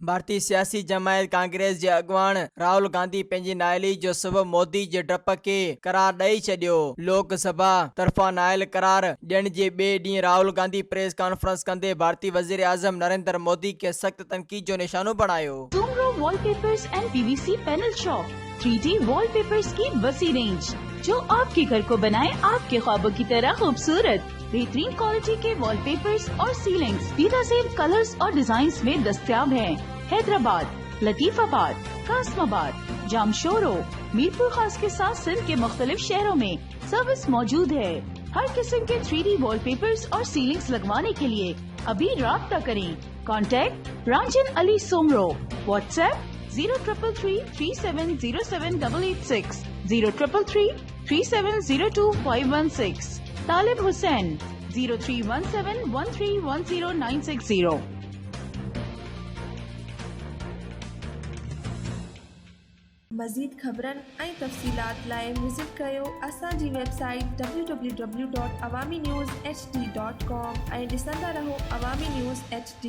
भारतीय सियासी जमायत कांग्रेस जे अगवान राहुल गांधी पंहिंजी नाअहली जो सबबु मोदी जे डप खे करार ॾेई छॾियो। लोकसभा तरफ़ां नाअहल करार ॾियण जे ॿिए ॾींहुं राहुल गांधी प्रेस कॉन्फ्रेंस कंदे भारतीय वज़ीर आज़म नरेंद्र मोदी खे सख्त तनक़ीद जो निशानो बनायो। Soomro wallpapers and PVC panel shop 3D wallpapers की वसी रेंज जो आपके घर को बनाए आपके ख्वाबों की तरह खूबसूरत। बेहतरीन क्वालिटी के वॉलपेपर्स और सीलिंग्स बेनज़ीर कलर्स और डिजाइन्स में दस्तयाब हैं। हैदराबाद, लतीफाबाद, कासमाबाद, जामशोरो, मीरपुर खास के साथ सिंध के मुख्तलिफ शहरों में सर्विस मौजूद है। हर किस्म के 3D वॉलपेपर्स और सीलिंग्स लगवाने के लिए अभी राब्ता करें। कॉन्टैक्ट रांजन अली सोमरो। व्हाट्सएप 0333370786 03333702 तालिब हुसैन 0317131096 मज़ीद ख़बरन ऐं तफ़सीलात लाइ विज़िट कयो असांजी वेबसाइट www.awamiNewsHD.com ऐं ॾिसंदा रहो अवामी न्यूज़ HD।